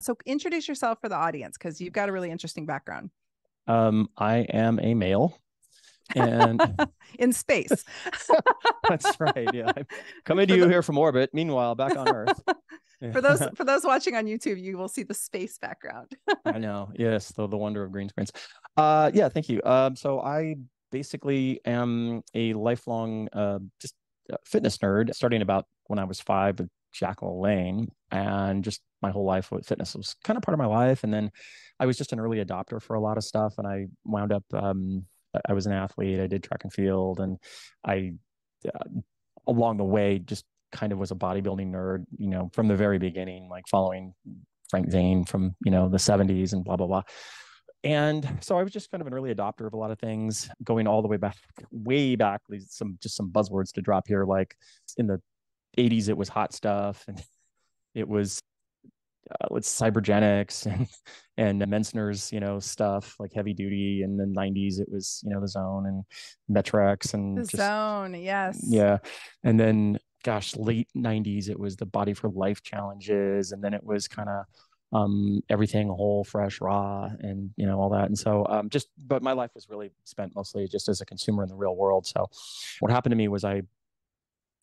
So introduce yourself for the audience because you've got a really interesting background. I am a male, and in space. that's right. Yeah, I'm coming to you here from orbit. Meanwhile, back on Earth. For those watching on YouTube, you will see the space background. I know. Yes, the wonder of green screens. Yeah, thank you. So I basically am a lifelong just fitness nerd, starting about when I was 5 with Jackal Lane, and just my whole life with fitness was kind of part of my life. And then I was just an early adopter for a lot of stuff, and I wound up. I was an athlete. I did track and field, and I along the way just kind of was a bodybuilding nerd, from the very beginning, like following Frank Zane from, the 70s and blah, blah, blah. And so I was just kind of an early adopter of a lot of things, going all the way back, some buzzwords to drop here. Like in the 80s, it was hot stuff, and it was it's cybergenics and Mensner's, stuff like heavy duty. And then 90s, it was, the Zone and Metrex and The just, Zone, yes. yeah. And then, gosh, late 90s, it was the Body for Life challenges. And then it was kind of everything whole, fresh, raw, and, all that. And so but my life was really spent mostly just as a consumer in the real world. So what happened to me was I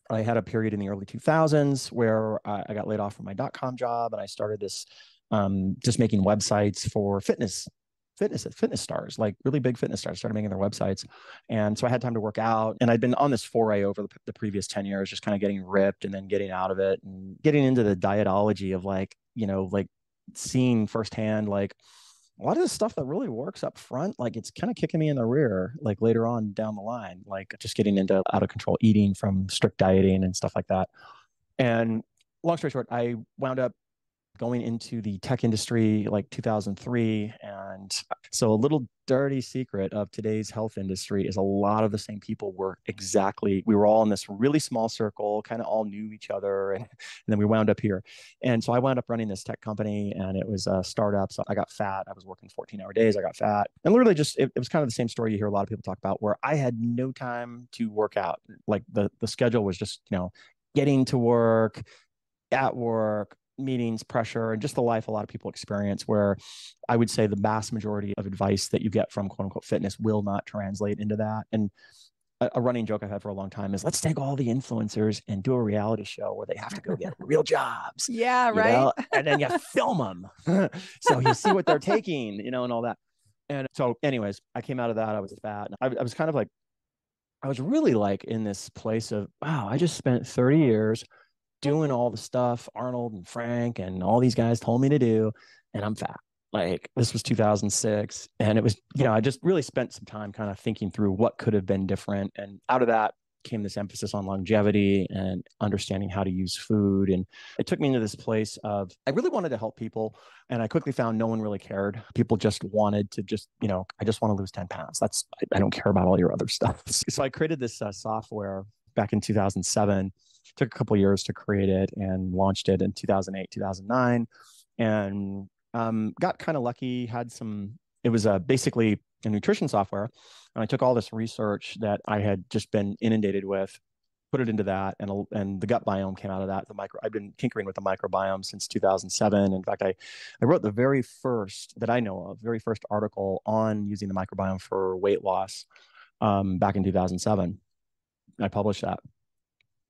had a period in the early 2000s where I got laid off from my .com job, and I started this just making websites for fitness stars, like really big fitness stars started making their websites. And so I had time to work out, and I'd been on this foray over the previous 10 years, just kind of getting ripped and then getting out of it and getting into the dietology of like seeing firsthand, like a lot of the stuff that really works up front, like it's kind of kicking me in the rear, like later on down the line, like just getting into out of control eating from strict dieting and stuff like that. And long story short, I wound up going into the tech industry like 2003. And so a little dirty secret of today's health industry is a lot of the same people we were all in this really small circle, kind of all knew each other. And then we wound up here. And so I wound up running this tech company, and it was a startup. So I got fat. I was working 14-hour days. I got fat. And literally just, it was kind of the same story you hear a lot of people talk about, where I had no time to work out. Like the schedule was just, getting to work, at work, meetings, pressure, and just the life a lot of people experience, where I would say the vast majority of advice that you get from quote unquote fitness will not translate into that. And a running joke I've had for a long time is, let's take all the influencers and do a reality show where they have to go get real jobs. Yeah, right. And then you film them. So you see what they're taking, and all that. And so anyways, I came out of that. I was fat. And I was kind of like, I was really like in this place of, wow, I just spent 30 years doing all the stuff Arnold and Frank and all these guys told me to do, and I'm fat. Like this was 2006, and it was, I just really spent some time kind of thinking through what could have been different. And out of that came this emphasis on longevity and understanding how to use food. And it took me into this place of, I really wanted to help people. And I quickly found no one really cared. People just wanted to I just want to lose 10 pounds. I don't care about all your other stuff. So I created this software back in 2007. Took a couple of years to create it and launched it in 2008, 2009, and got kind of lucky. It was basically a nutrition software. And I took all this research that I had just been inundated with, put it into that, and the gut biome came out of that. I've been tinkering with the microbiome since 2007. In fact, I wrote the very first that I know of, very first article on using the microbiome for weight loss back in 2007. I published that.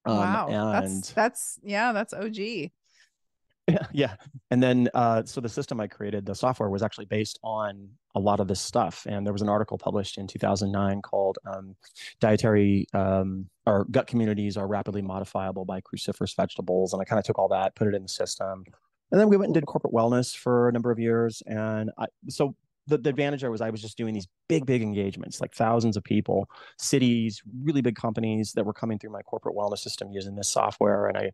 Wow. And that's OG. yeah. And then, so the system I created, the software was actually based on a lot of this stuff. And there was an article published in 2009 called Dietary or Gut Communities Are Rapidly Modifiable by Cruciferous Vegetables. And I kind of took all that, put it in the system. And then we went and did corporate wellness for a number of years. And so the advantage there was I was just doing these big engagements, like thousands of people, cities, really big companies that were coming through my corporate wellness system using this software. And I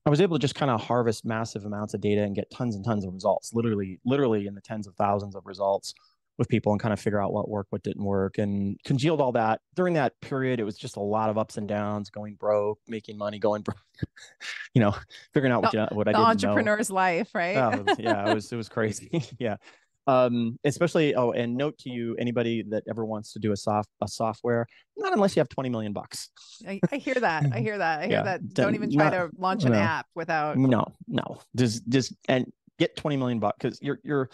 was able to just kind of harvest massive amounts of data and get tons and tons of results, literally in the tens of thousands of results with people, and kind of figure out what worked, what didn't work, and congealed all that. During that period, it was just a lot of ups and downs, going broke, making money, going broke, figuring out what I didn't know. The entrepreneur's life, right? Yeah, it was crazy. Yeah. Especially, and note to you, anybody that ever wants to do a software, not unless you have 20 million bucks. I hear that. I hear that. Yeah. Don't even try to launch an app without. No. Just, and get 20 million bucks, because you're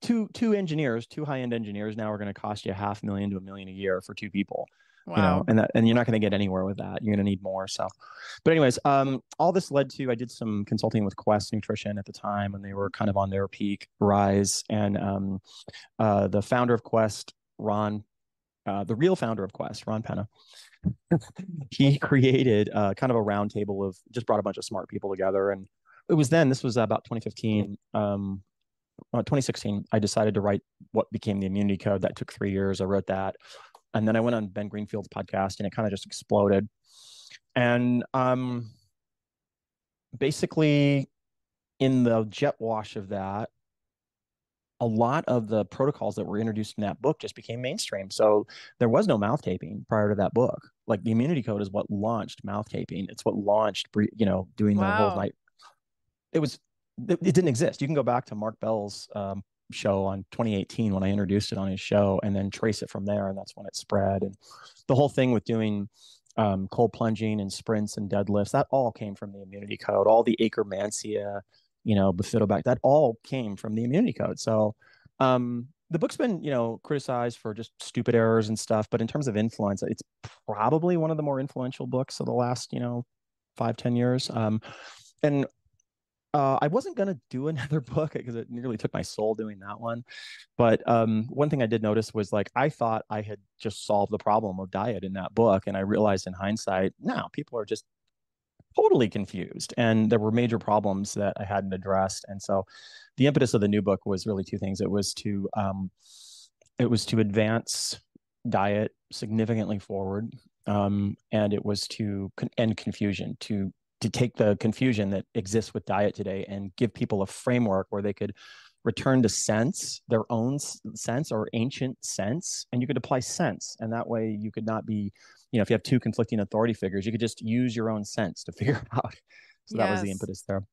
two engineers, two high-end engineers now are going to cost you $500,000 to $1 million a year for two people, Wow. and you're not going to get anywhere with that. You're going to need more. So, but anyways, all this led to, I did some consulting with Quest Nutrition at the time, and they were kind of on their peak rise. And the founder of Quest, Ron, the real founder of Quest, Ron Penna, he created kind of a roundtable of, just brought a bunch of smart people together. And this was about 2015, 2016, I decided to write what became the Immunity Code. That took 3 years. I wrote that. And then I went on Ben Greenfield's podcast, and it kind of just exploded. And basically, in the jet wash of that, a lot of the protocols that were introduced in that book just became mainstream. So there was no mouth taping prior to that book. Like, the Immunity Code is what launched mouth taping. It's what launched, doing the whole Wow. night. It didn't exist. You can go back to Mark Bell's show on 2018 when I introduced it on his show, and then trace it from there. And that's when it spread. And the whole thing with doing cold plunging and sprints and deadlifts, that all came from the Immunity Code. All the Akkermansia, Bifidobac, that all came from the Immunity Code. So the book's been, criticized for just stupid errors and stuff, but in terms of influence, it's probably one of the more influential books of the last, 5-10 years. And I wasn't going to do another book because it nearly took my soul doing that one. But one thing I did notice was, like, I thought I had just solved the problem of diet in that book. And I realized in hindsight, no, people are just totally confused. And there were major problems that I hadn't addressed. And so the impetus of the new book was really two things. It was to advance diet significantly forward. And it was to end confusion, to take the confusion that exists with diet today and give people a framework where they could return to sense, their own sense or ancient sense, and you could apply sense. And that way you could not be, if you have two conflicting authority figures, you could just use your own sense to figure it out. So that was the Yes. impetus there.